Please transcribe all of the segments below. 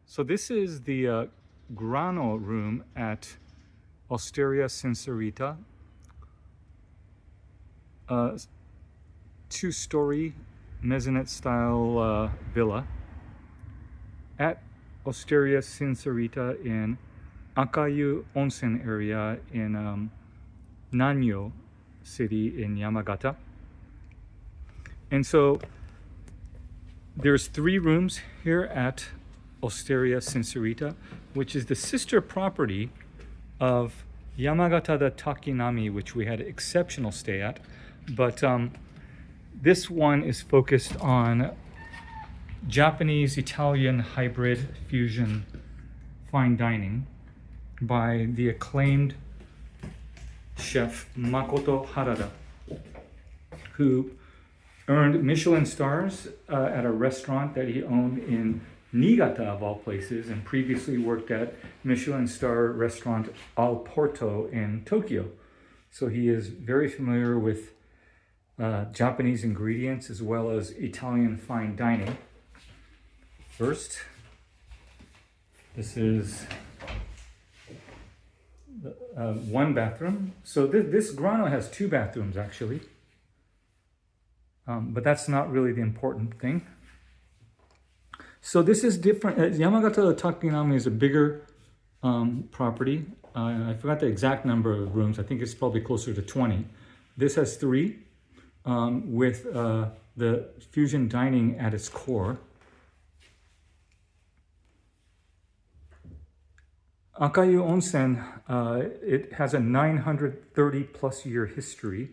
So this is the Grano room at Osteria Sincerita. Two-story maisonette style villa at Osteria Sincerita in Akayu Onsen area in Nanyo city in Yamagata. And so there's 3 rooms here at Osteria Sincerita, which is the sister property of Yamagata The Takinami, which we had an exceptional stay at. But this one is focused on Japanese-Italian hybrid fusion fine dining by the acclaimed chef Makoto Harada, who earned Michelin stars at a restaurant that he owned in Niigata, of all places, and previously worked at Michelin star restaurant Al Porto in Tokyo. So he is very familiar with Japanese ingredients as well as Italian fine dining. First, this is one bathroom. So this Grano has 2 bathrooms actually, but that's not really the important thing. So this is different. Yamagata The Takinami is a bigger property. I forgot the exact number of rooms. I think it's probably closer to 20. This has 3 with the fusion dining at its core. Akayu Onsen, it has a 930 plus year history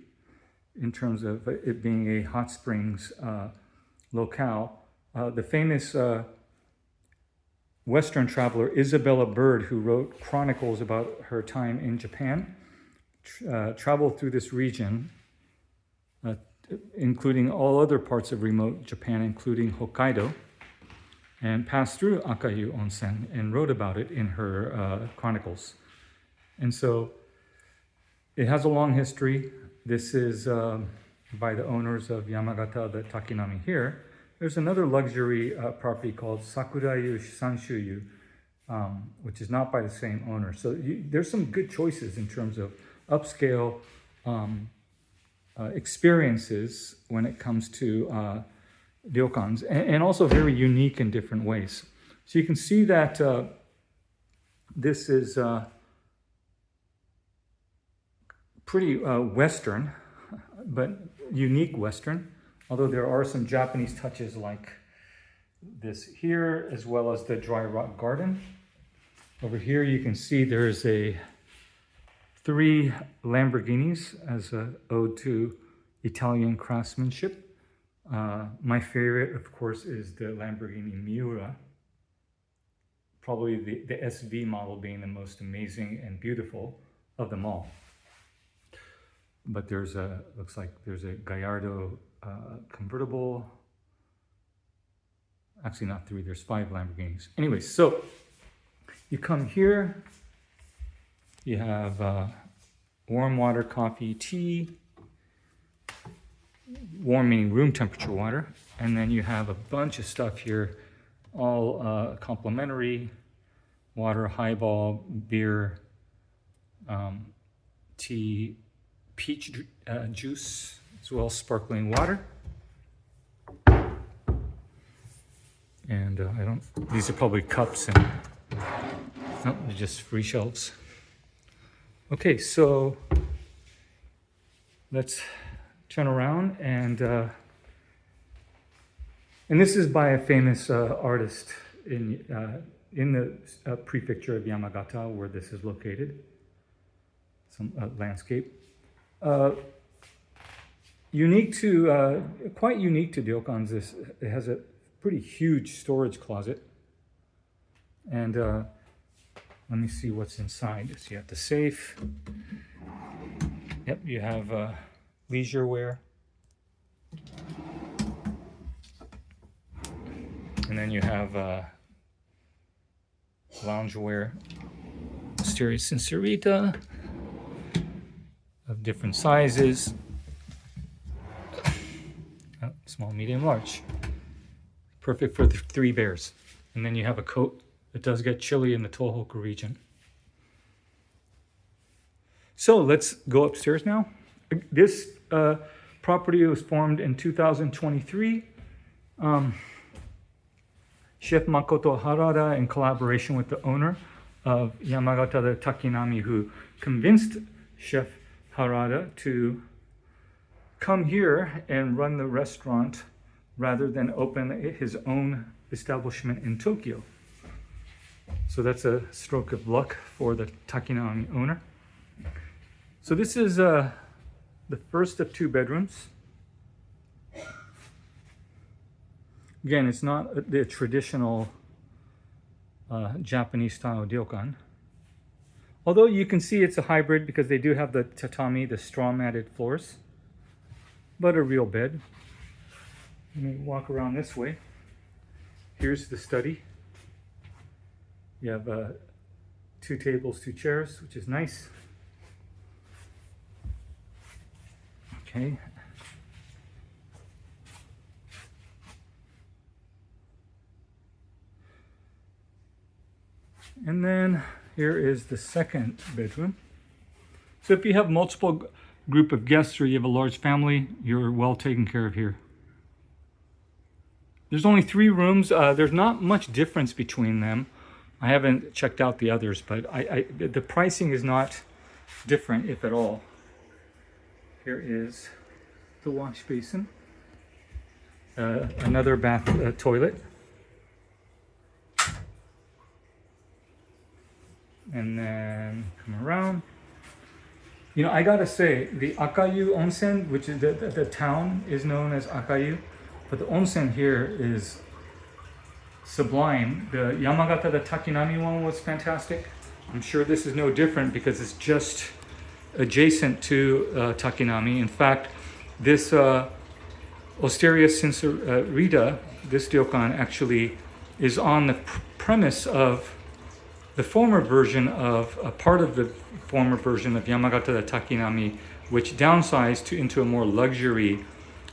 in terms of it being a hot springs locale. The famous Western traveler Isabella Bird, who wrote chronicles about her time in Japan, traveled through this region, including all other parts of remote Japan, including Hokkaido, and passed through Akayu Onsen and wrote about it in her chronicles. And so it has a long history. This is by the owners of Yamagata The Takinami here. There's another luxury property called Sakurayu Sanshuyu, which is not by the same owner. So there's some good choices in terms of upscale experiences when it comes to ryokans, and also very unique in different ways. So you can see that this is pretty Western, but unique Western. Although there are some Japanese touches like this here, as well as the dry rock garden. Over here you can see there's 3 Lamborghinis as an ode to Italian craftsmanship. My favorite, of course, is the Lamborghini Miura. Probably the SV model being the most amazing and beautiful of them all. But looks like there's a Gallardo convertible. Actually not 3, there's 5 Lamborghinis. Anyway, so you come here, you have warm water, coffee, tea, warm meaning room temperature water, and then you have a bunch of stuff here, all complimentary: water, highball, beer, tea, peach juice, as well as sparkling water. And these are probably cups, and no, they're just free shelves. Okay, so let's turn around, and this is by a famous artist in the prefecture of Yamagata, where this is located. Some landscape. Quite unique to ryokans, it has a pretty huge storage closet. And let me see what's inside. So you have the safe. Yep, you have leisure wear. And then you have loungewear, Osteria Sincerita, of different sizes. Small, medium, large. Perfect for the 3 bears. And then you have a coat It does get chilly in the Tohoku region. So let's go upstairs now. This property was formed in 2023. Chef Makoto Harada, in collaboration with the owner of Yamagata The Takinami, who convinced Chef Harada to come here and run the restaurant rather than open his own establishment in Tokyo. So that's a stroke of luck for the Takinami owner. So this is the first of 2 bedrooms. Again, it's not the traditional Japanese style ryokan. Although you can see it's a hybrid because they do have the tatami, the straw matted floors, but a real bed. Let me walk around this way. Here's the study. You have 2 tables, 2 chairs, which is nice. Okay. And then here is the second bedroom. So if you have multiple group of guests or you have a large family, you're well taken care of here. There's only 3 rooms. There's not much difference between them. I haven't checked out the others, but the pricing is not different, if at all. Here is the wash basin. Another bath toilet. And then come around. You know, I gotta say, the Akayu Onsen, which is the town is known as Akayu, but the onsen here is sublime. The Yamagata The Takinami one was fantastic. I'm sure this is no different because it's just adjacent to Takinami. In fact, this Osteria Sincerita, this ryokan actually is on the premise of the former version of, a part of the former version of Yamagata The Takinami, which downsized into a more luxury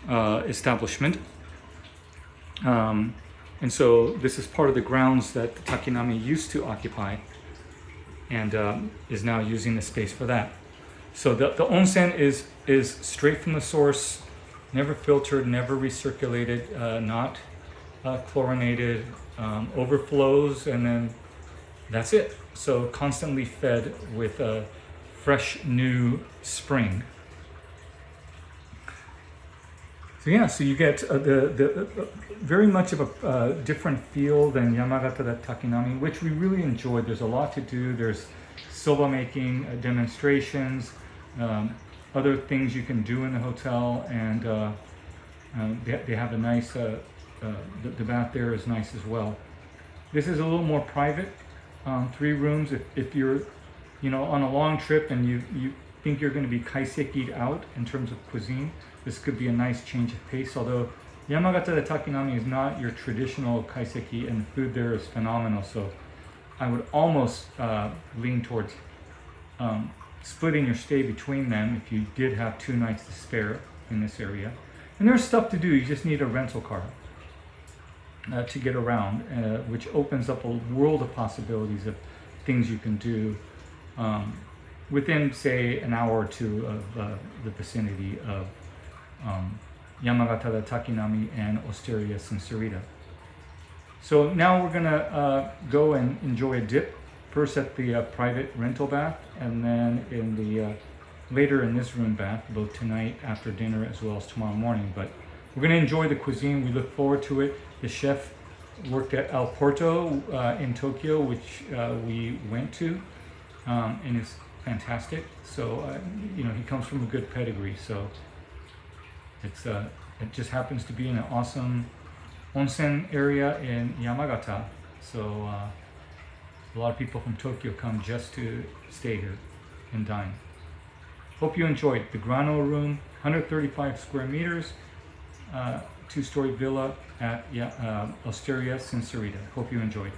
establishment. And so this is part of the grounds that the Takinami used to occupy and is now using the space for that. So the onsen is straight from the source, never filtered, never recirculated, not chlorinated, overflows, and then that's it. So constantly fed with a fresh new spring. So yeah, so you get the very much of a different feel than Yamagata The Takinami, which we really enjoyed. There's a lot to do. There's soba making demonstrations, other things you can do in the hotel, and they have a nice, the bath there is nice as well. This is a little more private, 3 rooms. If you're, you know, on a long trip and you think you're going to be kaiseki'd out in terms of cuisine, this could be a nice change of pace. Although Yamagata The Takinami is not your traditional kaiseki, and the food there is phenomenal. So I would almost lean towards splitting your stay between them if you did have 2 nights to spare in this area. And there's stuff to do. You just need a rental car to get around, which opens up a world of possibilities of things you can do within, say, an hour or 2 of the vicinity of Yamagata The Takinami and Osteria Sincerita. So now we're gonna go and enjoy a dip, first at the private rental bath, and then in the later in this room bath, both tonight after dinner as well as tomorrow morning. But we're gonna enjoy the cuisine. We look forward to it. The chef worked at El Porto in Tokyo, which we went to, and it's fantastic. So you know, he comes from a good pedigree. So it's it just happens to be in an awesome onsen area in Yamagata. So a lot of people from Tokyo come just to stay here and dine. Hope you enjoyed the Grano room, 135 square meters, 2-story villa at Osteria Sincerita. Hope you enjoyed.